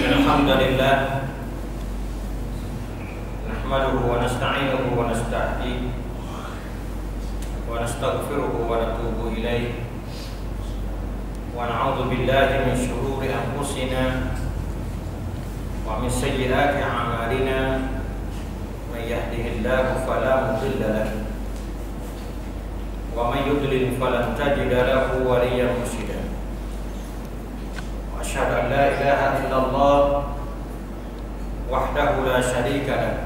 الحمد لله نحمده ونستعينه ونستهديه ونستغفره ونتوب إليه ونعوذ بالله من شرور أنفسنا ومن سيئات أعمالنا من يهده الله فلا مضل له ومن يضلل فلن تجد له وليا مرشدا وأشهد أن لا إله إلا الله وحده لا شريك له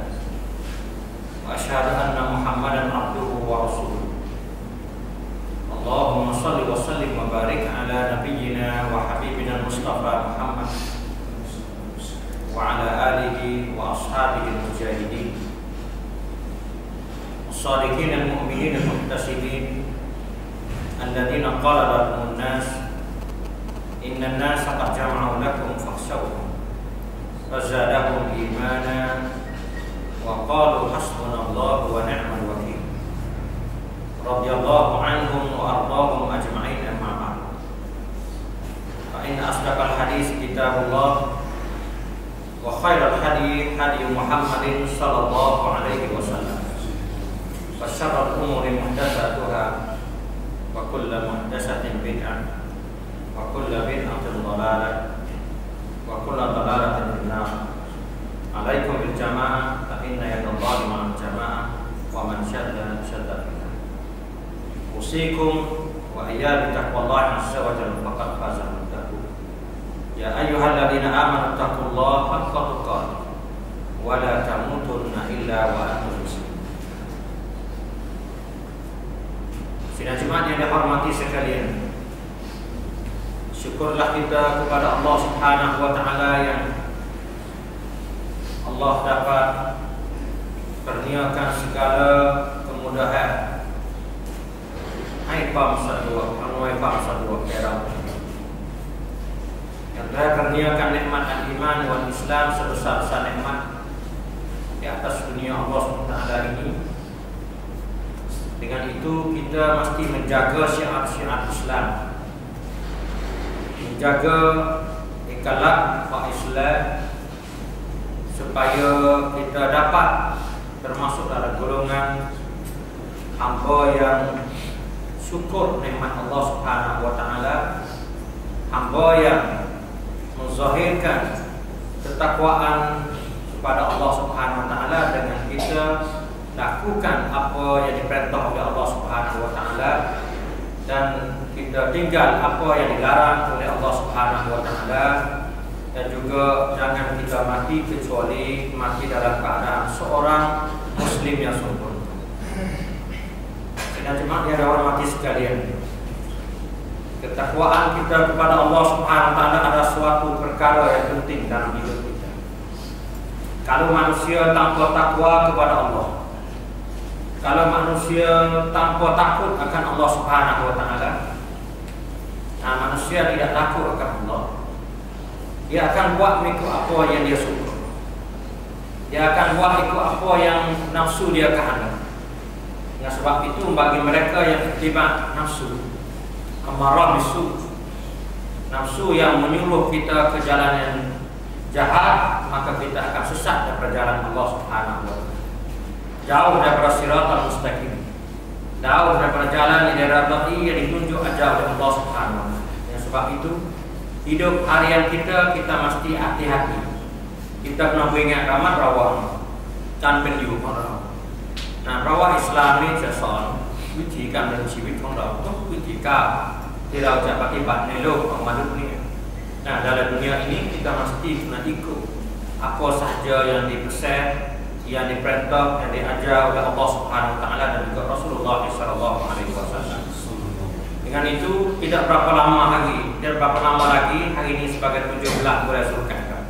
وأشهد أن محمدا عبده ورسوله اللهم صل وسلم وبارك على نبينا وحبيبنا المصطفى محمد وعلى آله وأصحابه المجاهدين الصادقين المؤمنين المحتسبين الذين قال لهم الناس إن الناس قد جمعوا لكم فاخشوهم فزادهم إيمانا وقالوا حسبنا الله ونعم الوكيل رضي الله عنهم وأرضاهم أجمعين أما بعد فإن أصدق الحديث كتاب الله وخير الحديث هدي محمد صلى الله عليه وسلم وشر الأمور محدثاتها وكل محدثة بدعة وكل بدعة ضلالة وكل ضلالة في النار عليكم بالجماعة فإن يد الله مع الجماعة ومن شد شد في النار أوصيكم وإياي بتقوى الله عز وجل فقد فاز المتقون يا أيها الذين آمنوا اتقوا الله حق تقاته ولا تموتن إلا وأنتم مسلمون. Sidang Jumat yang dihormati sekalian, syukurlah kita kepada Allah Subhanahu wa taala yang Allah dapat kurniakan segala kemudahan. Hai bangsa dua, hai bangsa dua kira. Yang telah kurniakan nikmat al-iman wal Islam sebesar-besar nikmat di atas dunia Allah Subhanahu wa taala ini. Dengan itu kita mesti menjaga syiar-syiar Islam, menjaga ikhlak Islam supaya kita dapat termasuk dalam golongan hamba yang syukur nikmat Allah Subhanahu wa taala, hamba yang menzahirkan ketakwaan kepada Allah Subhanahu wa taala dengan kita lakukan apa yang diperintah oleh Allah Subhanahu wa taala dan kita tinggal apa yang dilarang oleh Allah Subhanahu wa taala, dan juga jangan kita mati kecuali mati dalam keadaan seorang muslim yang sempurna. Dan jemaah yang dihormati sekalian, ketakwaan kita kepada Allah Subhanahu wa taala adalah suatu perkara yang penting dalam hidup kita. Kalau manusia tanpa takwa kepada Allah, kalau manusia tanpa takut akan Allah Subhanahu wa taala, nah manusia tidak takut akan Allah, dia akan buat ikut apa yang dia suka. Dia akan buat ikut apa yang nafsu dia kehendak. Dengan sebab itu bagi mereka yang terlibat nafsu, amarah bisu, nafsu yang menyuruh kita ke jalan yang jahat, maka kita akan sesat dari perjalanan Allah Subhanahu wa taala. Jauh daripada siratal mustaqim, jauh daripada jalan yang dirabati yang ditunjuk ajar oleh Allah Subhanahu wa taala. Dengan sebab itu hidup harian kita mesti hati-hati. Kita kena ingat ramat rawang dan pendiu orang. Nah, rawang Islam ni sesuatu วิธีการดำเนินชีวิตของเราต้องวิธีการที่เราจะปฏิบัติในโลกของมนุษย์นี่. Nah, dalam dunia ini kita mesti kena ikut apa sahaja yang dipesan, yang diperintah, yang diajar oleh Allah Subhanahu wa taala dan juga Rasulullah sallallahu alaihi wasallam. Dengan itu tidak berapa lama lagi hari ini sebagai 17 bulan Zulqa'dah.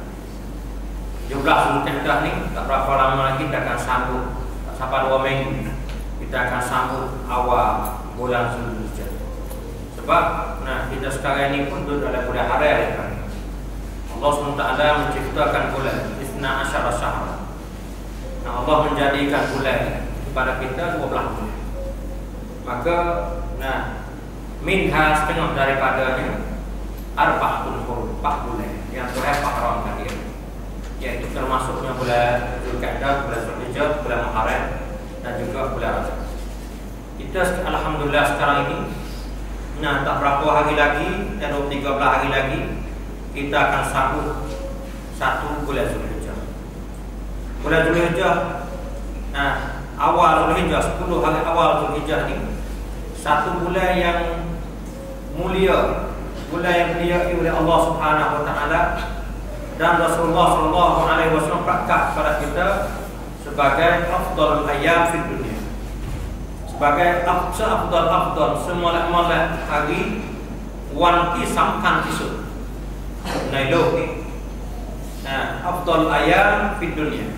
17 Zulqa'dah ni tak berapa lama lagi kita akan sambut, tak sampai 2 minggu kita akan sambut awal bulan Zulhijjah. Sebab kita sekarang ini pun duduk dalam bulan Haram. Allah SWT menciptakan bulan Isna Asyara Syahra. Allah menjadikan bulan kepada kita 12 bulan. Maka minha setengah daripadanya arba'atul hurum, 4 bulan yang Tuhan haramkan dia. bulan Zulkaidah, bulan Zulhijjah, bulan Muharram dan juga bulan Rajab. Kita alhamdulillah sekarang ini tak berapa hari lagi, dan 13 hari lagi kita akan sambut satu bulan Zulhijjah. Bulan Zulhijjah, awal Zulhijjah, 10 hari awal Zulhijjah ini satu bulan yang mulia, bulan yang dimuliai oleh Allah Subhanahu wa taala, dan Rasulullah sallallahu alaihi wasallam berkata kepada kita sebagai afdalul ayyam fid dunya, sebagai afdal semula-mula hari wan ki samkan tisu nailo ni afdal ayyam fid dunya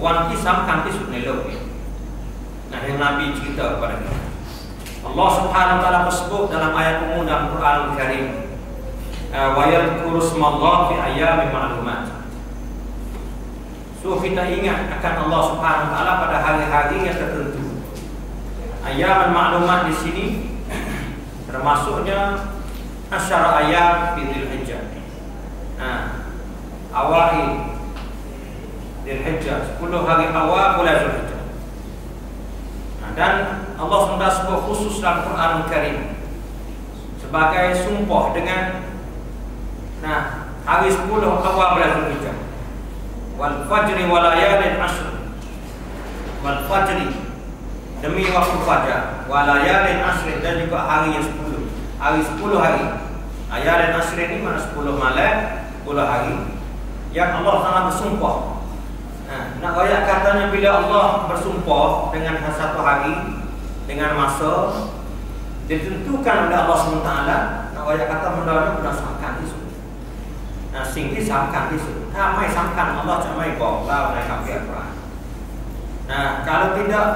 wan ki samkan tisu nailo ni. Yang Nabi cerita kepada kita, Allah Subhanahu wa taala bersebut dalam ayat umum dalam Quran Al-Karim, wa yadhkuru smallahi fi ayyamin ma'lumat. So kita ingat akan Allah Subhanahu wa taala pada hari-hari yang tertentu. Ayyamin ma'lumat di sini termasuknya asyara ayyam fi Dzulhijjah. Awal Dzulhijjah, 10 hari awal bulan Dzulhijjah. Dan Allah SWT sebut khusus dalam Quran Al-Karim sebagai sumpah dengan hari 10 awal bulan Dzulhijjah. Wal fajri wa layalin ashr. Wal fajri, demi waktu fajar, wa layalin ashr, dan juga hari yang 10. Hari 10 hari. Layalin ashr ini mana 10 malam, 10 hari yang Allah SWT bersumpah. Nak ayat katanya bila Allah bersumpah dengan satu hari, dengan masa ditentukan oleh Allah SWT, nak ayat kata benda berdasarkan isu. Singgi samkan isu. Mai samkan Allah camai bawa naik kafir Quran. Kalau tidak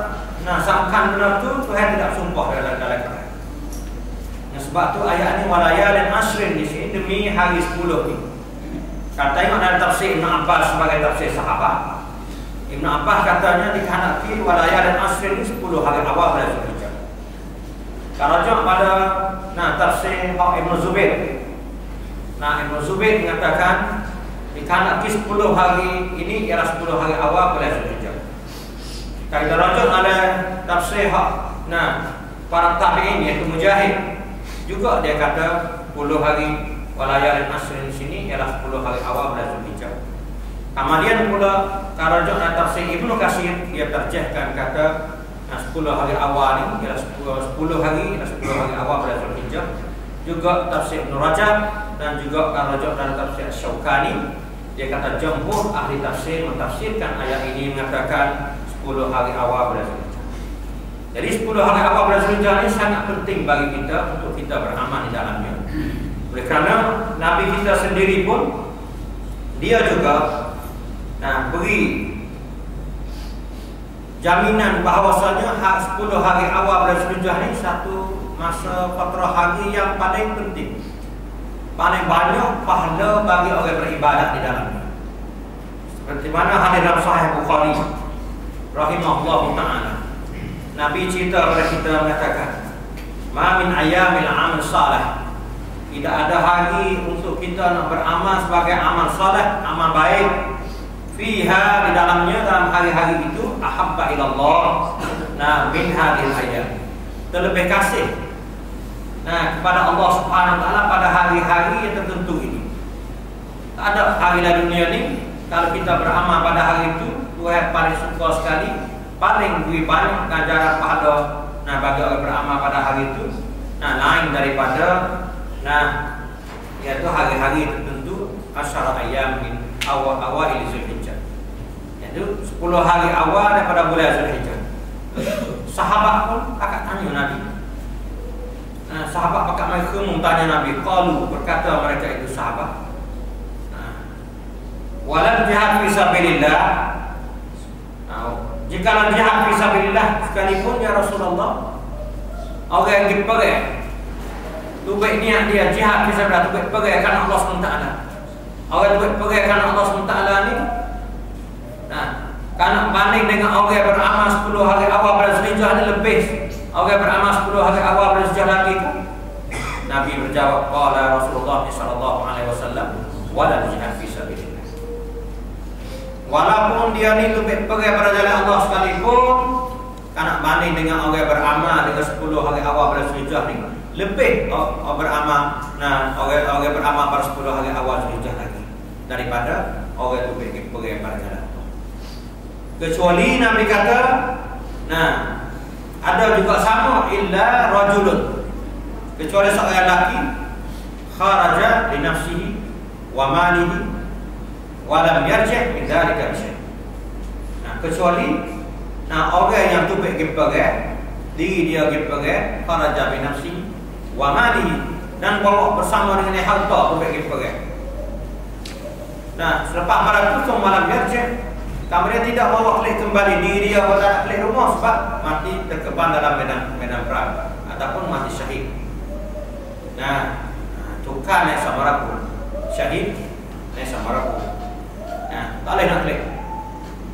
samkan benda tu, Tuhan tidak sumpah dalam Quran. Sebab tu ayat ni walayalin ashrin di sini demi hari 10 ni. Kata tengok dalam tafsir Ibn Abbas sebagai tafsir sahabat. Ibn Abbas katanya dikehendaki walayalin ashrin ini 10 hari awal bulan Zulhijjah. Kalau jom pada tafsir Ibn Zubair. Ibn Zubair mengatakan dikehendaki 10 hari ini ialah 10 hari awal bulan Zulhijjah. Kalau kita rujuk ada tafsir para tabi'in iaitu Mujahid, juga dia kata 10 hari walayalin ashrin di sini ialah 10 hari awal bulan Zulhijjah. Kemudian pula kalau jom tafsir Ibnu Katsir, dia terjemahkan kata 10 hari awal ini ialah 10 hari awal bulan Zulhijjah. Juga tafsir Ibnu Rajab dan juga kalau jom dalam tafsir Syaukani, dia kata jumhur ahli tafsir mentafsirkan ayat ini mengatakan 10 hari awal bulan Zulhijjah. Jadi 10 hari awal bulan Zulhijjah ini sangat penting bagi kita untuk kita beramal di dalamnya. Oleh kerana Nabi kita sendiri pun dia juga beri jaminan bahawasanya 10 hari awal bulan Zulhijjah ini satu masa fatrah hari yang paling penting, paling banyak pahala bagi orang beribadat di dalamnya. Seperti mana hadis dalam Sahih Bukhari rahimahullahu ta'ala, Nabi cerita kepada kita mengatakan, ma min ayyamil amal salih, tidak ada hari untuk kita nak beramal sebagai amal salih, amal baik, fiha, di dalamnya, dalam hari-hari itu, ahabba ilallah min hadhil ayyam, terlebih kasih kepada Allah Subhanahu wa taala pada hari-hari yang tertentu ini. Tak ada hari dalam dunia ni kalau kita beramal pada hari itu, Tuhan paling suka sekali, paling beri banyak ganjaran pahala bagi orang beramal pada hari itu, lain daripada iaitu hari-hari tertentu asyara ayyam min awal Zulhijjah, iaitu 10 hari awal daripada bulan Zulhijjah. Sahabat pun akan tanya Nabi. Sahabat pakat mereka tanya Nabi, qalu, berkata mereka itu sahabat, walau jihad fi sabilillah, jikalau jihad fi sabilillah sekalipun ya Rasulullah, orang yang dipergi tubuh niat dia jihad fi sabilillah, tubuh pergi kerana Allah SWT, orang tubuh pergi kerana Allah SWT ni karena banding dengan orang yang beramal 10 hari awal bulan Zulhijjah ni lebih orang yang beramal 10 hari awal bulan Zulhijjah lagi kan? Nabi berjawab, qala Rasulullah sallallahu alaihi wasallam wala jihad fi sabilillah. Walaupun dia ni lebih pergi pada jalan Allah sekalipun, kan banding dengan orang beramal dengan 10 hari awal pada Zulhijjah ni, lebih beramal. Nah, orang beramal pada 10 hari awal Zulhijjah lagi daripada orang itu pergi pada jalan Allah. Kecuali Nabi kata, nah, ada juga sama illa rajulun, kecuali seorang lelaki kharaja li nafsihi wa malihi wa lam yarji' min dhalika bi syai'. Nah, kecuali orang yang tu pergi diri dia pergi kharaja bi nafsihi wa malihi, dan bawa bersama dengan harta tu pergi. Nah, selepas malam tu malam yarji', kemudian tidak bawa balik kembali diri dia pada balik rumah sebab mati terkeban dalam medan perang ataupun mati syahid. Nah, tukar naik samaraku syahid naik samaraku. Nah, tak boleh nak balik.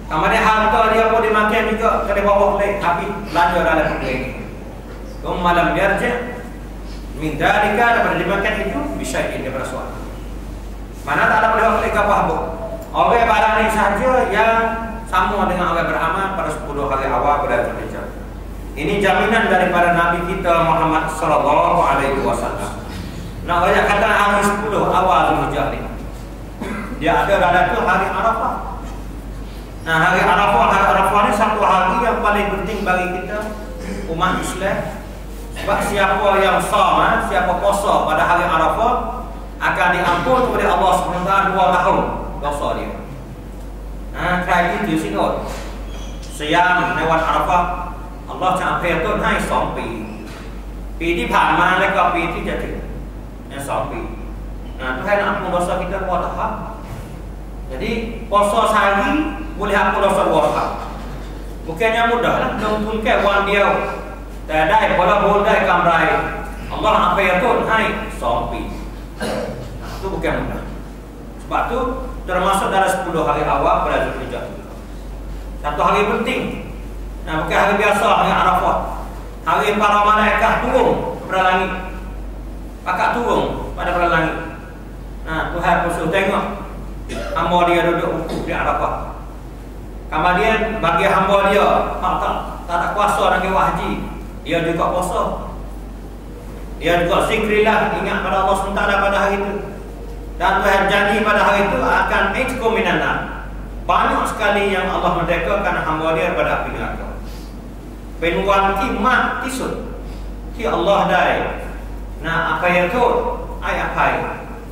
Kemudian harta dia pun dimakan juga, kena bawa balik habis belanja dalam negeri ini. Malam yarji' min dalika, daripada dimakan itu bisa ini bersuara. Mana tak ada boleh balik ke apa-apa. Orang barang ini saja yang sama dengan orang beramal pada 10 hari awal pada Zulhijjah. Ini jaminan daripada Nabi kita Muhammad sallallahu alaihi wasallam. Nak banyak kata hari 10 awal Zulhijjah ni, dia ada dalam tu hari Arafah. Nah, hari Arafah ni satu hari yang paling penting bagi kita umat Islam. Sebab siapa yang sama, siapa puasa pada hari Arafah akan diampun oleh Allah SWT 2 tahun dosa dia. Nah, kerana itu sinut siang lewat Arafah, Allah cakap tu hai 2 ปีปีที่ผ่านมาและก็ปีที่จะถึงเนี่ย2 ปี. Nah, Tuhan ampun dosa kita 2 tahun. Jadi puasa sehari boleh ampun dosa 2 tahun. Bukannya mudah lah, menguntungkan wang diaแต่ได้ผลบุญได้กำไร Allah ampun hai 2 ปี. Itu bukan mudah. Sebab tu termasuk dalam 10 hari awal pada Zulhijjah. Satu hari penting. Nah, bukan hari biasa, hari Arafah. Hari para malaikat turun pada langit. Pakak turun pada langit. Nah, Tuhan pun suruh tengok hamba dia duduk wukuf di Arafah. Kemudian bagi hamba dia tak ada kuasa nak buat haji, dia juga puasa. Dia juga zikrillah, ingat pada Allah SWT pada hari itu. Dan Tuhan janji pada hari itu akan itqu minan nar. Banyak sekali yang Allah merdekakan hamba dia daripada api neraka. Penuan timat tisutที่ Allah ได้นะอภัยโทษให้อภัย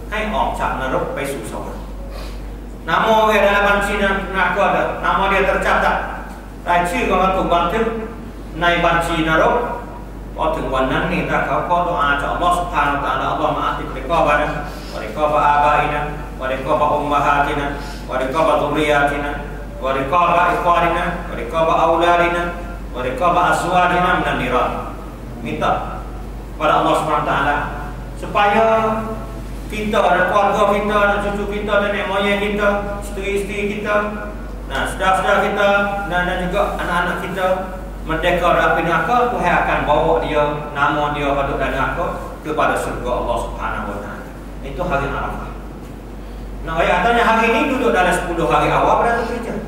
ให้ออกจากนรกไปสู่สวรรค์ Nama dia dalam banci neraka ada, nama dia tercatat. รายชื่อของเขาถูกบันทึกในบัญชีนรก พอถึงวันนั้นนี่ถ้าเขาขอดุอาจากอัลลอฮฺซุบฮานะฮูวะตะอาลา อัลลอฮฺมาอัติริกอบะนะวะริกอบะอาบาอินะวะริกอบะอุมมะฮาตินะวะริกอบะซุริยาตินะวะริกอบะอิควานินะวะริกอบะอาอูลาดินะวะริกอบะอัซวาดินะminan niran. Minta pada Allah Subhanahu wa taala supaya kita dan keluarga kita dan cucu kita dan nenek moyang kita, isteri-isteri kita, nah saudara-saudara kita dan juga anak-anak kita merdeka dari api neraka. Tuhan akan bawa dia, nama dia pada neraka kepada surga Allah Subhanahu wa taala. Itu hari Arafah. Nah, ayatnya hari ini duduk dalam 10 hari awal pada Zulhijjah.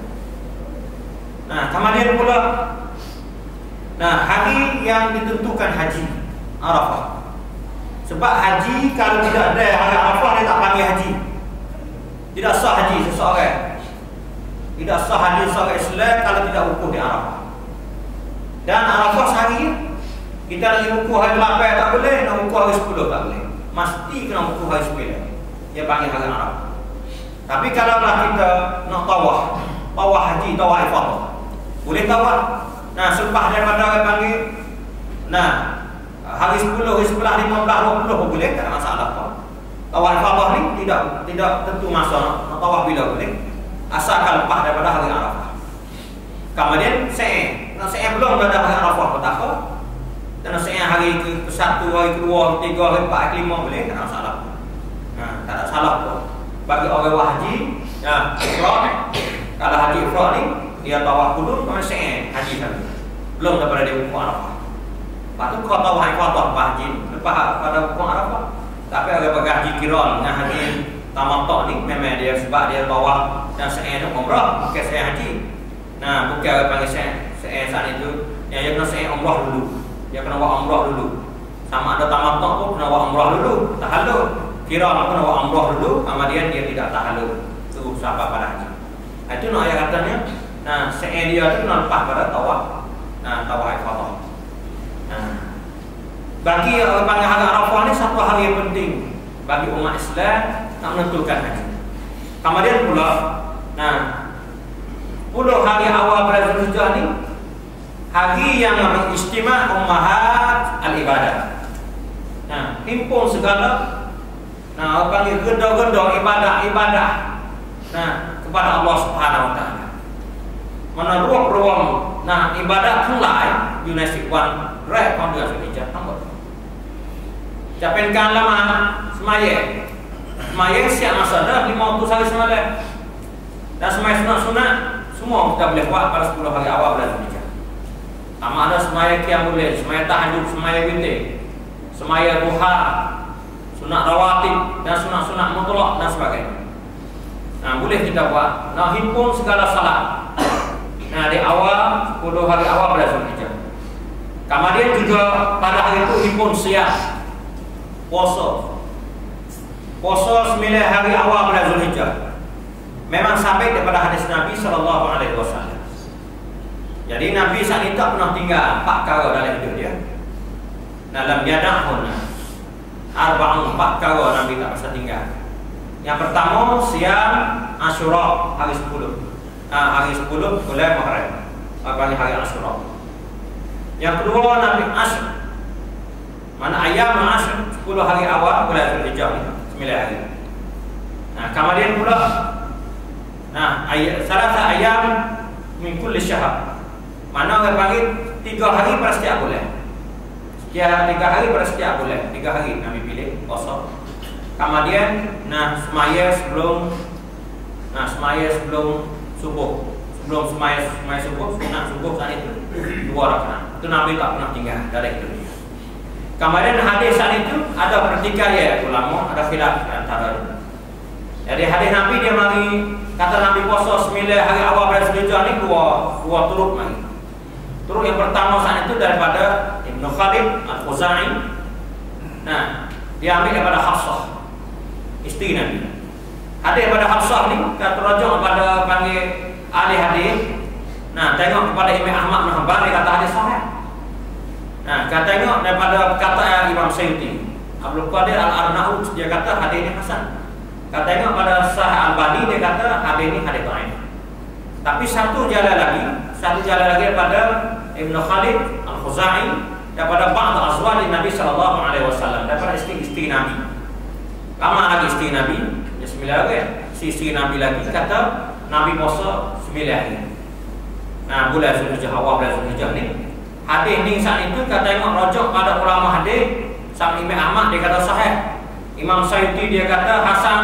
Nah, kemudian pula hari yang ditentukan haji Arafah. Sebab haji kalau tidak ada hari Arafah dia tak panggil haji. Tidak sah haji seseorang. Tidak sah haji seseorang Islam kalau tidak wukuf di Arafah. Dan Arafah sehari kita nak wukuf hari 8 tak boleh, nak wukuf hari 10 tak boleh. Mesti kena wukuf hari 9. Dia panggil hari Arafah. Tapi kalaulah kita nak tawaf haji, tawaf ifadah, boleh tawaf. Nah, selepas daripada orang panggil, hari 10, hari 11, 15, 20 pun boleh, tak ada masalah apa. Tawaf ifadah ni tidak tentu masa nak tawaf bila boleh, asalkan lepas daripada hari Arafah. Kemudian sa'i belum pada hari Arafah pun tak apa. Dan sa'i hari ke-1, hari ke-2, hari ke-3, hari ke-4, hari ke-5 boleh, tak ada masalah. Tak ada salah pun. Bagi orang haji, ifrad, kalau haji ifrad ni dia tawaf dulu, kemudian sa'i haji tadi. Belum daripada dia wukuf Arafah. Lepas tu kau tawaf ifadah haji lepas pada wukuf Arafah. Tapi orang bagi haji kiran dengan haji tamattu ni memang dia sebab dia bawa dan sa'i umrah, bukan sa'i haji. Nah, bukan panggil sa'i saat itu. Yang dia kena sa'i umrah dulu. Dia kena buat umrah dulu. Sama ada tamattu pun kena buat umrah dulu, tahallul. Kira kena buat umrah dulu, kemudian dia tidak tahallul. Itu siapa pada haji. Itu nak ayat katanya. Nah, sa'i dia itu kena lepas pada tawaf. Nah, tawaf ifadah. Nah, bagi panggil hari Arafah ni satu hari yang penting bagi umat Islam nak menentukan haji. Kemudian pula, nah, 10 hari awal bulan Zulhijjah ni hari yang mengistimewa ummahat al-ibadah. Nah, himpun segala, nah, panggil genda-genda ibadah-ibadah, nah, kepada Allah Subhanahu Wa Taala. Mana ruang-ruang, nah, ibadah mulai Yunus Ikhwan Rek pada Zulhijjah tambah. Capai lama semaya siap masa dah 500 hari semalam. Dan semaya sunat-sunat semua kita boleh buat pada 10 hari awal bulan Zulhijjah. Sama ada semaya qiyamul lail, semaya tahajud, semaya witir, semaya duha, sunat rawatib dan sunat-sunat mutlak dan sebagainya. Nah, boleh kita buat. Nah, himpun segala salat. Nah, di awal 10 hari awal bulan Zulhijjah. Kemudian juga pada hari itu himpun siap puasa 9 hari awal bulan Zulhijjah. Memang sampai daripada hadis Nabi SAW. Jadi Nabi saat itu tak pernah tinggal 4 perkara dalam hidup dia. Dalam yada'hun 4 perkara Nabi tak pernah tinggal. Yang pertama siam Asyura hari 10. Hari 10 bulan Muharram. Hari Asyura. Yang kedua Nabi Asyr. Mana ayam Asyr 10 hari awal bulan Zulhijjah 9 hari. Nah, kemudian pula salah ayam min kulli syahr. Mana orang panggil 3 hari pada setiap bulan. Setiap 3 hari pada setiap bulan. 3 hari Nabi pilih puasa. Kemudian semaya sebelum subuh. Sebelum semaya subuh, sunat subuh saat itu 2 rakaat. Itu Nabi tak pernah tinggal dari itu. Kemudian hadis saat itu ada pertikaian ulama, ada khilaf antara. Jadi hadis Nabi dia mari kata Nabi puasa 9 hari awal bulan Zulhijjah ni dua turut mari. Turut yang pertama saat itu daripada Ibnu Khalid Al-Khuzai. Nah, dia ambil daripada Hafsah, isteri Nabi. Hadis daripada Hafsah ni kata rujuk kepada panggil ahli hadis. Nah, tengok kepada Imam Ahmad bin Hanbal dia kata hadis sahih. Nah, tengok daripada kata Imam Sayyidi Abdul Qadir Al-Arnaud dia kata hadis ini hasan. Tengok pada Sahih Al-Bani dia kata hadis ini hadis dhaif. Tapi satu jalan lagi daripada Ibnu Khalid Al-Khuzai daripada ba'd azwaj Nabi sallallahu alaihi wasallam, daripada isteri-isteri Nabi. Lama lagi isteri Nabi, ya 9 hari. Isteri Nabi lagi kata Nabi puasa 9 hari. Nah, bulan Zulhijjah awal bulan Zulhijjah ni. Hadis ni saat itu tengok rujuk pada ulama hadis, sama Imam Ahmad dia kata sahih. Imam Sayyidi dia kata hasan,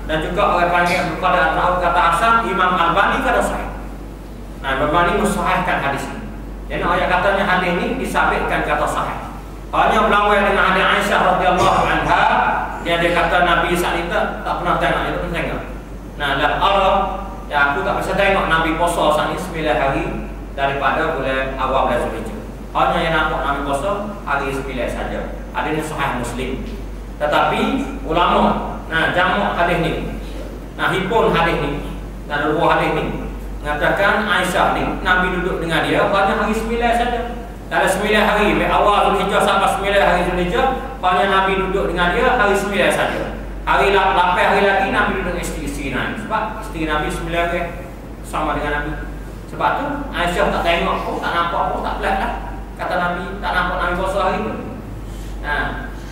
dan juga orang panggil Abdul Qadir Al-Arnaud kata hasan, Imam Al-Bani kata sahih. Nah, Al-Bani mensahihkan hadis ini. Jadi ayat katanya hadis ini disabitkan kata sahih. Hanya berlawan dengan hadis Aisyah radhiyallahu anha, dia kata Nabi saat itu tak pernah tengok. Nah, dalam Arab ya aku tak bisa tengok Nabi puasa saat ini 9 hari daripada bulan awal bulan Zulhijjah. Hanya yang nampak Nabi puasa hari 9 saja. Hadis ini sahih Muslim. Tetapi ulama jamak hadis ni, himpun hadis ni, dua hadis ni mengatakan Aisyah ni Nabi duduk dengan dia hanya hari 9 saja. Dalam 9 hari awal Zulhijjah sampai 9 hari Zulhijjah, hanya Nabi duduk dengan dia hari 9 saja. Hari 8 hari lagi Nabi duduk dengan isteri Nabi. Sebab isteri Nabi 9 hari sama dengan Nabi. Sebab tu Aisyah tak tengok pun, tak nampak pun, tak pelat lah. Kata Nabi tak nampak Nabi puasa hari tu.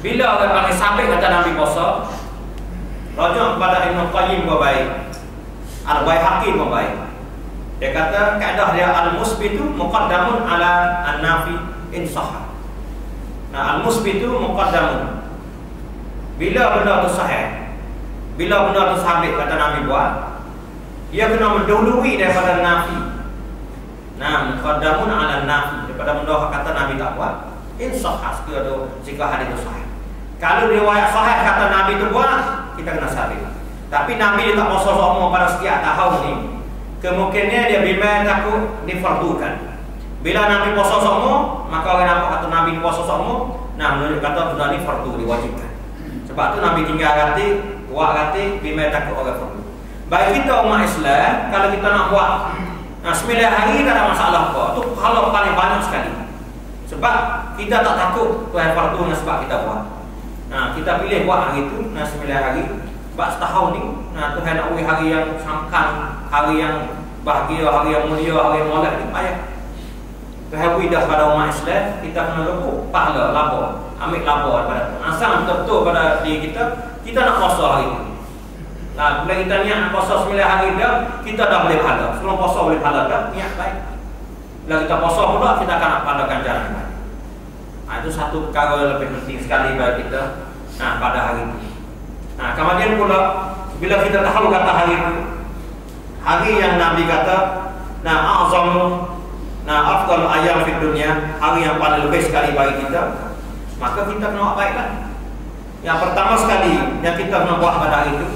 Bila orang panggil sampai kata Nabi puasa, rujuk kepada Ibnu Qayyim baik, Al-Baihaqi baik. Dia kata kaedah dia al-musbitu muqaddamun ala an-nafi in sahah. Al-musbitu muqaddamun. Bila benda tu sahih, bila benda tu sabit kata Nabi buat, dia kena mendahului daripada nafi. Muqaddamun ala an-nafi, daripada benda kata Nabi tak buat. In sahah jika hadis itu sahih. Kalau riwayat sahih kata Nabi itu buat, kita kena sabit. Tapi Nabi dia tak puasa semua pada setiap tahun ni. Kemungkinan dia bimbang takut difardukan. Bila Nabi puasa semua, maka orang nampak kata Nabi puasa semua, nah menurut kata benda ni fardu diwajibkan. Sebab tu Nabi tinggal hati, buat hati, bimbang takut orang fardu. Baik kita umat Islam, kalau kita nak buat 9 hari tak ada masalah apa. Tu pahala paling banyak sekali. Sebab kita tak takut Tuhan fardunya sebab kita buat. Nah, kita pilih buat hari tu 9 hari. Sebab setahun ni, Tuhan nak beri hari yang sangkan, hari yang bahagia, hari yang mulia, hari yang molek ni payah. Tuhan beri dah pada umat Islam, kita kena rebut pahala, labor, ambil labor daripada tu. Asal betul-betul pada diri kita nak puasa hari tu. Nah, bila kita niat puasa 9 hari dah, kita dah boleh pahala. Sebelum puasa boleh pahala dah, niat baik. Bila kita puasa pula, kita akan nak pahala ganjaran baik. Itu satu perkara yang lebih penting sekali bagi kita pada hari itu. Kemudian pula bila kita tahu kata hari itu, hari yang Nabi kata a'zamu afdal ayam fid dunya, hari yang paling lebih sekali bagi kita, maka kita kena buat baiklah. Yang pertama sekali yang kita kena buat pada hari itu,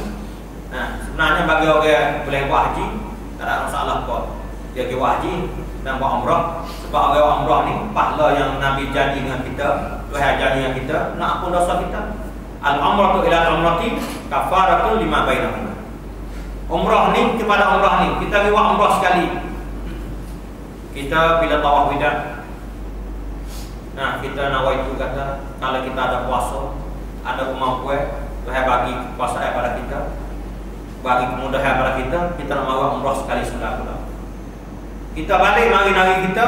sebenarnya bagi orang yang boleh buat haji tak ada masalah apa. Dia pergi buat haji dan buat umrah. Sebab orang umrah ni pahala yang Nabi janji dengan kita, Tuhan janji dengan kita, nak ampun dosa kita. Al-umratu ila al-umrati kafaratun lima bainahuma. Umrah ni kepada umrah ni, kita pergi buat umrah sekali. Kita bila tawaf wida, kita nawaitu kata kalau kita ada puasa, ada kemampuan, Tuhan bagi kuasa pada kita, bagi kemudahan pada kita nak buat umrah sekali sudah pula. Kita balik mari-mari kita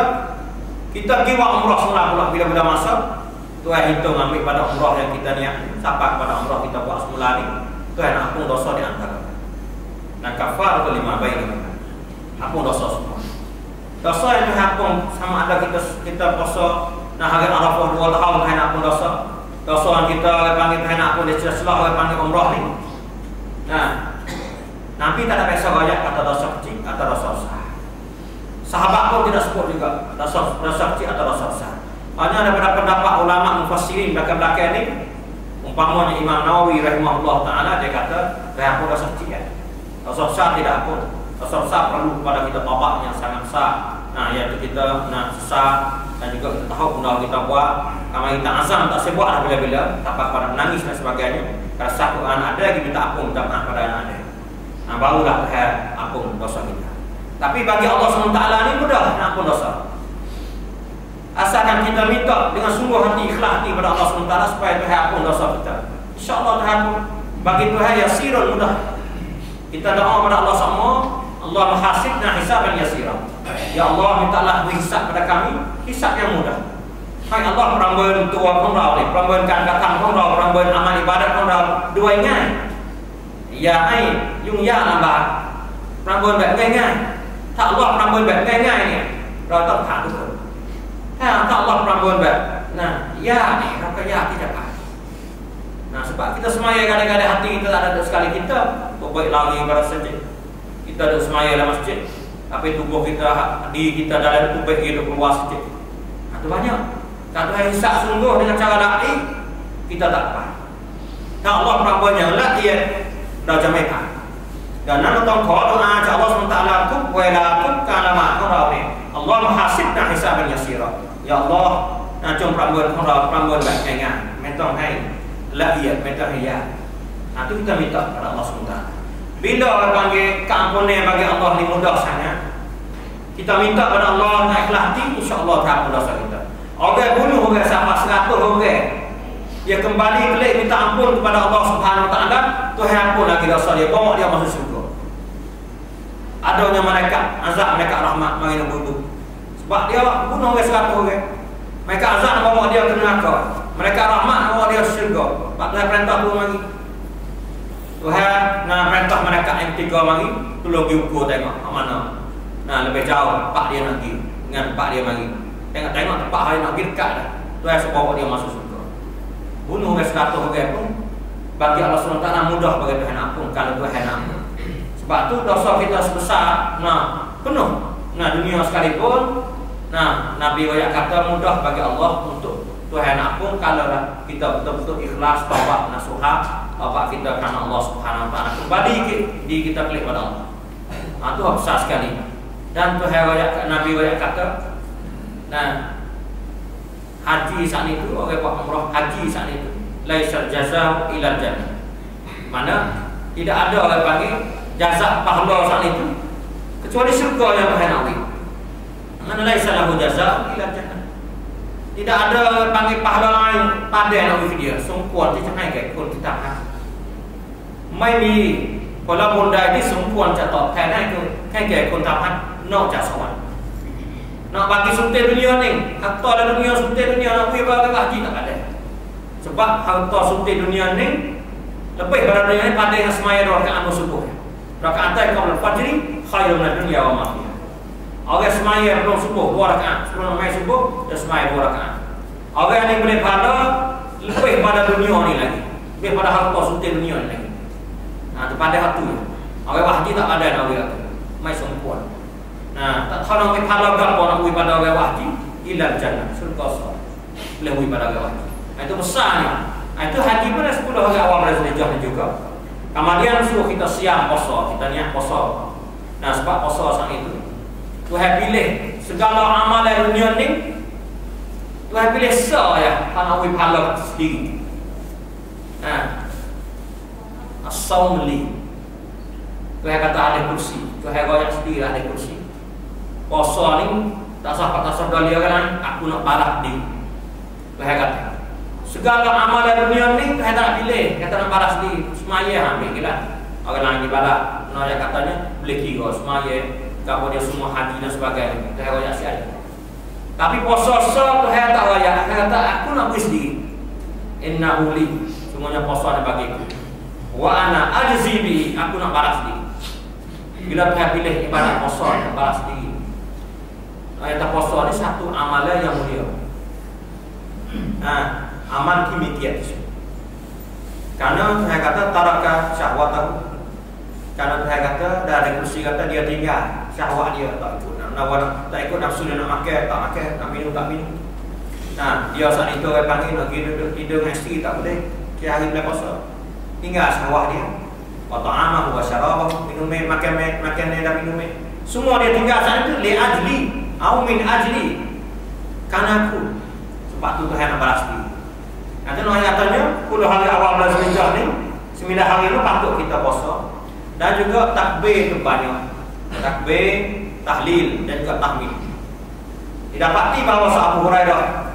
pergi buat umrah semula pula bila masa Tuhan hitung ambil pada umrah yang kita niat, sampai pada umrah kita buat semula ni, Tuhan ampun dosa di antara. Kafaratul lima bainahuma. Ampun dosa semua. Dosa yang Tuhan ampun sama ada kita puasa hari Arafah 2 tahun Tuhan ampun dosa. Dosa yang kita panggil Tuhan ampun dia sela orang panggil umrah ni. Nabi tak ada biasa royak kata dosa kecil atau dosa besar. Sahabat pun tidak sebut juga dosa kecil atau dosa besar. Hanya daripada pendapat ulama mufassirin belakang-belakang ni, umpamanya Imam Nawawi rahimahullah taala dia kata, "Saya pun dosa kecil kan. Dosa besar tidak pun. Dosa besar perlu kepada kita taubat yang sangat besar. Iaitu kita nak sesat dan juga kita tahu benda kita buat, kalau kita azam tak sebut dah bila-bila, tak apa menangis dan sebagainya. Kalau satu anak ada kita ampun minta maaf pada anak ada. Barulah Tuhan ampun dosa kita. Tapi bagi Allah SWT ni mudah nak ampun dosa. Asalkan kita minta dengan sungguh hati, ikhlas hati pada Allah SWT supaya Tuhan ampun dosa kita. InsyaAllah Tuhan bagi Tuhan yasirun mudah. Kita doa pada Allah semua, Allah menghasibna hisaban yasira. Ya Allah, mintalah hisab pada kami, hisab yang mudah. Hai Allah, perambahan tua pun rau ni, perambahan kan pun rau, perambahan amal ibadat pun rau. Dua ingat. Ya ai, yung ya lambat. Perambahan baik ngai. Tak Allah perambahan baik ngai ni. Rau tak thả betul. Tak Allah perambahan baik. Ya ni, rau ya tidak apa. Sebab kita semaya kadang-kadang hati kita tak ada sekali kita baik lari pada masjid. Kita ada semaya dalam masjid, tapi tubuh kita, diri kita dalam tu baik kita keluar masjid. Itu banyak. Kalau hisab sungguh dengan cara da'i, kita tak apa. Tak Allah perambahannya la'iyat dah jamaikan. Dan nak tong khol doa Allah SWT tub wa la tub kana ma qara ni. Allah menghasibna hisaban yasira. Ya Allah, cung perambahan perambahan baik jangan. Mentong hai la'iyat metahiyat. Itu kita minta kepada Allah SWT. Bila orang panggil keampunan bagi Allah ni mudah sangat, kita minta kepada Allah nak ikhlas hati, insya-Allah tak ampun dosa kita. Orang bunuh orang sampai 100 orang, dia kembali kelik minta ampun kepada Allah Subhanahu Wa Taala, Tuhan ampun lagi dosa dia, bawa dia masuk syurga. Adanya malaikat azab, malaikat rahmat mari bunuh. Sebab dia bunuh orang 100 orang. Malaikat azab bawa dia ke neraka. Malaikat rahmat bawa dia ke syurga. Sebab Tuhan perintah tu mari. Tuhan nak perintah malaikat yang 3 mari, tolong pergi ukur tengok mana. Lebih jauh tempat dia nak pergi dengan tempat dia mari. Tengok tempat hari nak pergi dekat dah. Tuhan bawa dia masuk syurga. Bunuh orang 100 orang pun bagi Allah SWT mudah bagi Tuhan ampun kalau Tuhan ampun. Sebab tu dosa kita sebesar penuh. Dunia sekalipun Nabi Wayak kata mudah bagi Allah untuk Tuhan ampun kalau kita betul-betul ikhlas taubat nasuha bapak kita karena Allah Subhanahu wa taala. Kembali di kita klik pada Allah. Itu besar sekali. Dan tu Nabi kata, nah haji saat itu, orang buat umrah haji saat itu, laisal jazaa ila jannah. Mana tidak ada orang panggil jazaa pahala saat itu kecuali syurga yang Tuhan Nabi. Mana laisa lahu jazaa ila jannah. Tidak ada panggil pahala lain pada Nabi dia. Sungguhที่จะให้แก่คนที่ทำฮัจญ์ไม่มีผลบุญใดที่สมควรจะตอบแทนให้แก่คนทำฮัจญ์นอกจากสวรรค์ Nak bagi suntik dunia ni, harta dalam dunia suntik dunia nak pergi bagi haji tak ada. Sebab harta suntik dunia ni lebih pada dunia ni pada yang semaya 2 rakaat subuh. Rakaat qabla al-fajr khairun min dunya wa ma fiha. Orang semaya belum subuh 2 rakaat, sebelum mai subuh dia semaya 2 rakaat. Orang yang boleh pada lebih pada dunia ni lagi, lebih pada harta suntik dunia ni lagi. Nah, pada hatu. Orang haji tak ada nak dia. Mai sempurna. Nah, tak tahu nak pahala berapa nak pergi pada orang wahji ilal jannah surga sah boleh pergi pada orang wahji. Itu besarnya. Itu haji pada 10 hari awal bulan Zulhijjah juga. Kemudian suruh kita siap puasa, kita niat puasa. Nah, sebab puasa saat itu Tuhan pilih segala amalan dunia ni, Tuhan pilih sah ya, tak nak pergi pahala sendiri. Nah, as-saum li. Tuhan kata ada kursi, Tuhan goyak sendiri ada kursi. Puasa ni tak sadar dia kan, aku nak balas dia. Tuhan kata segala amalan dunia ni Tuhan tak pilih, kata nak balas dia. Semaya ambil gila. Orang lain ibadah, nak katanya boleh kira semaya, kalau dia semua haji dan sebagainya. Tuhan royak siap. Tapi puasa Tuhan tak royak. Tuhan kata aku nak beri sendiri. Innahu li, semuanya puasa ni bagiku. Wa ana ajzi bi, aku nak balas dia. Bila Tuhan pilih ibadah puasa, nak balas dia. Ayat puasa ni satu amalan yang mulia. Nah, amal kimia itu. Karena Tuhan kata taraka syahwatahu. Karena Tuhan kata dari kursi kata dia tinggal syahwat dia tak ikut. Tak ikut nafsu dia nak makan, tak makan, nak minum tak minum. Nah, dia saat itu orang panggil nak tidur dengan isteri tak boleh. Dia hari bulan puasa. Tinggal syahwat dia. Wa ta'amahu wa syarabahu, minum makan dan minum. Semua dia tinggal saat itu li ajli au min ajli, karena aku. Sebab tu Tuhan nak balas dia. Nanti katanya 10 hari awal bulan Zulhijjah ni, 9 hari itu patut kita puasa. Dan juga takbir itu banyak. Takbir, tahlil dan juga tahmid. Didapati bahawa Abu Hurairah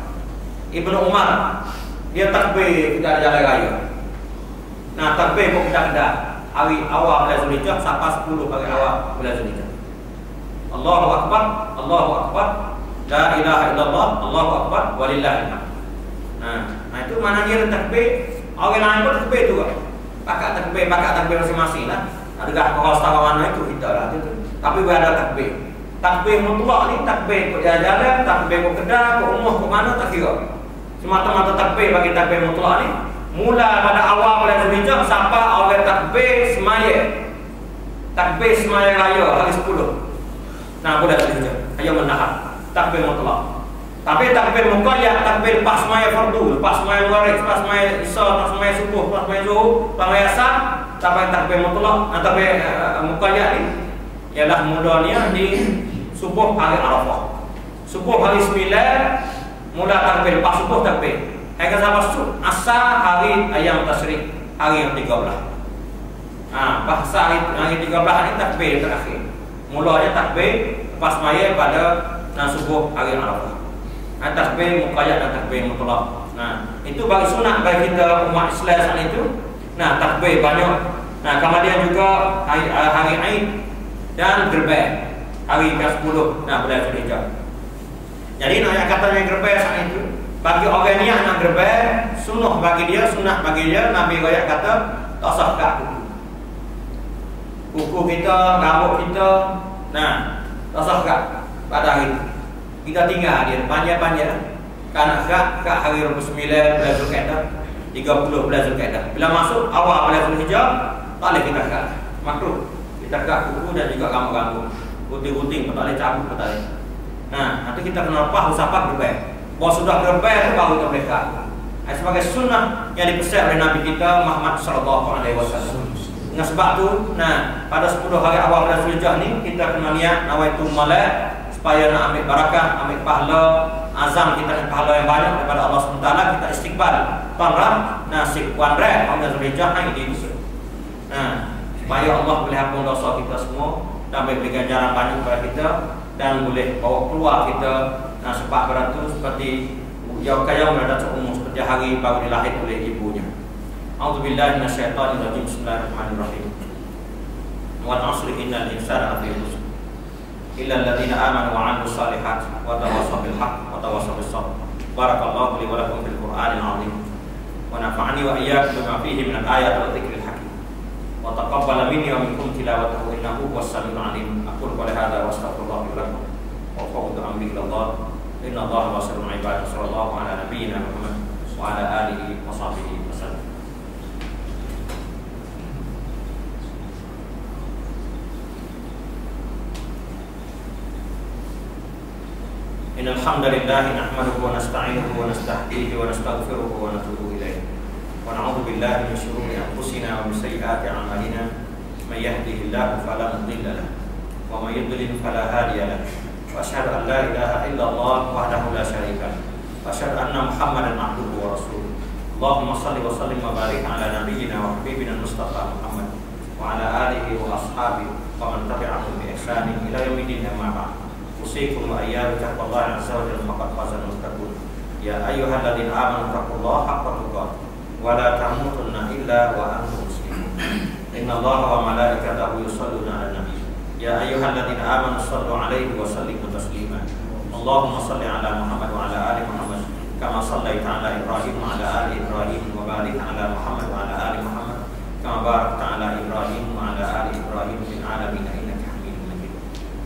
Ibnu Umar dia takbir kita ada jalan raya. Nah, takbir pun kita hari awal bulan Zulhijjah sampai 10 hari awal bulan Zulhijjah. Allahu Akbar, Allahu Akbar, la ilaha illallah, Allahu Akbar, walillahil hamd. Nah, itu mana dia takbir. Orang lain pun takbir juga. Pakat takbir masing-masing lah. Adakah orang setara mana itu kita lah. Tapi berada takbir. Takbir mutlak ni, takbir ke jalan, takbir ke kedai, ke rumah, ke mana tak kira. Semata-mata takbir bagi takbir mutlak ni, mula pada awal bulan Zulhijjah sampai orang takbir semaya. Takbir semaya raya hari 10. Nah, bulan Zulhijjah hanya menahan takbir mutlak. Tapi takbir muqayyad, takbir lepas semaya fardu, lepas semaya maghrib, lepas semaya isya, lepas semaya subuh, lepas semaya zuhur, lepas semaya asar, sampai takbir mutlak, takbir muqayyad ni ialah mulanya di subuh hari Arafah. Subuh hari 9 mula takbir, lepas subuh takbir. Hingga sampai asar hari ayam tasyrik, hari yang 13. Bahasa hari 13 ni takbir terakhir. Mulanya takbir lepas maya pada subuh hari Arafah. Takbir muqayyad dan takbir mutlak. Nah, itu bagi sunat bagi kita umat Islam saat itu. Nah, takbir banyak. Nah, kemudian juga hari Aid dan gerbang hari ke-10 bulan Zulhijjah. Jadi nak katanya gerbang saat itu bagi orang niat nak gerbang sunat bagi dia Nabi royak kata tak sah kat kuku kita, rambut kita. Nah, tak sah kat pada hari itu. Kita tinggal dia panjang-panjang. Karena kat hari 29 bulan Zulkaidah, 30 bulan Zulkaidah. Bila masuk awal bulan Zulhijjah, tak boleh kita kat. Makruh. Kita kat kuku dan juga rambut-rambut. Gunting-gunting pun tak boleh, cabut pun tak boleh. Nah, nanti kita kena lepas usapah gerbang. Bahawa sudah gerbang tu baru kita boleh kat. sebagai sunnah yang dipersai oleh Nabi kita Muhammad sallallahu alaihi wasallam. Dengan sebab tu, pada 10 hari awal bulan Zulhijjah ni kita kena niat nawaitu malak supaya nak ambil barakah, ambil pahala, azam kita dengan pahala yang banyak daripada Allah SWT. Kita istiqbal tanram nasib wanre bulan Zulhijjah ini tu. Supaya Allah boleh ampun dosa kita semua dan beri ganjaran banyak kepada kita dan boleh bawa keluar kita sebab beratu seperti yaum berada umum seperti hari baru dilahir oleh ibunya. A'udzubillahi minasyaitonirrajim. Bismillahirrahmanirrahim. Wal 'asri innal insana lafi khusr illa alladziina aamanu wa 'amilus shalihati wa tawassaw bil haqqi wa tawassaw bis sabr. Barakallahu li wa lakum fil Qur'anil 'azim wa nafa'ani wa iyyakum bima fihi minal ayati wa dzikril hakim wa taqabbala minni wa minkum tilawatahu innahu huwas samiul 'alim. Aqulu qawli hadza wa astaghfirullaha li wa lakum wa a'udzu amri ila Allah. Inna Allah basirun 'ibadihi. Sallallahu ala nabiyyina Muhammad wa ala alihi wa sahbihi wasallam. Innal hamdalillah nahmaduhu wa nasta'inuhu wa nastahdihi wa nastaghfiruhu wa natubu ilayh. Wa na'udzu billahi min shururi anfusina wa min sayyiati a'malina. May yahdihillahu fala mudilla lahu wa may yudlil fala hadiya lahu. Wa asyhadu an la ilaha illallah wahdahu la syarika lahu wa asyhadu anna Muhammadan 'abduhu wa rasuluh. Allahumma shalli wa sallim wa barik ala nabiyyina wa habibina Mustafa Muhammad wa ala alihi wa ashabihi wa man tabi'ahum bi ihsanin ila yaumil amma ba'd. Usikum wa iyyakum bittaqwallahi 'azza wa jalla faqad fazal muttaqun. Ya ayyuhalladzina amanu taqullaha haqqa tuqatih wa la tamutunna illa wa antum muslimun. Innallaha wa malaikatahu yusholluna 'alan nabiy. Ya ayyuhalladzina amanu shallu 'alaihi wa sallimu taslima. Allahumma shalli 'ala Muhammad wa 'ala ali Muhammad kama shallaita 'ala Ibrahim wa 'ala ali Ibrahim wa barik 'ala Muhammad wa 'ala ali Muhammad kama barakta 'ala Ibrahim wa 'ala ali Ibrahim fil 'alamin innaka Hamidum Majid.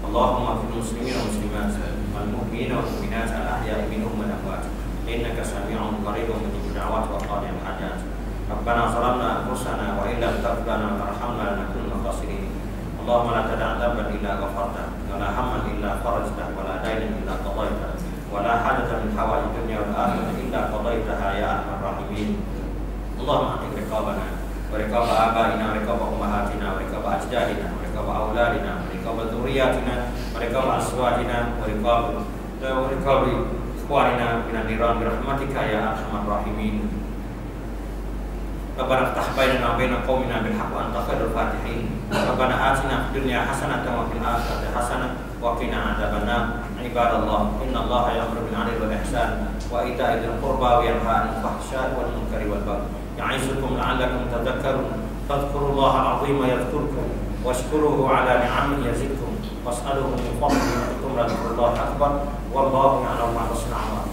Allahumma fil muslimin wa muslimat wal mu'minina wal mu'minat al ahya'i minhum wal amwat innaka sami'un qaribun mujibud da'wat wa qadi'ul hajat. Rabbana zalamna anfusana wa illam taghfir lana wa tarhamna lanakunanna minal khasirin. Allahumma la tad'a dhanban illa ghafarta wa la hamman illa farajta wa la daynan illa qadayta wa la hajatan min hawaij dunya wal akhirah illa qadaytaha ya arhamar rahimin. Allahumma atik riqabana wa riqaba abaina wa riqaba ummahatina wa riqaba ajdadina wa riqaba auladina wa riqaba dzurriyyatina wa riqaba azwajina wa riqaba ikhwanina minan niran bi rahmatika ya arhamar rahimin. Rabbana iftah bainana wa baina qaumina bil haqq wa anta khairul fatihin. Rabbana atina fid dunya hasanatan wa fil akhirati hasanatan wa qina adzabannar. Ibadallah, innallaha ya'muru bil 'adli wal ihsan wa ita'i dzil qurba wa yanha 'anil fahsya'i wal munkari wal baghi. Ya'izukum la'allakum tadhakkarun. Fadhkurullaha 'azima yadhkurkum washkuruhu 'ala ni'amihi yazidkum was'aluhu min fadlihi wa antum la tadhkurullaha akbar wallahu ya'lamu ma tasna'un.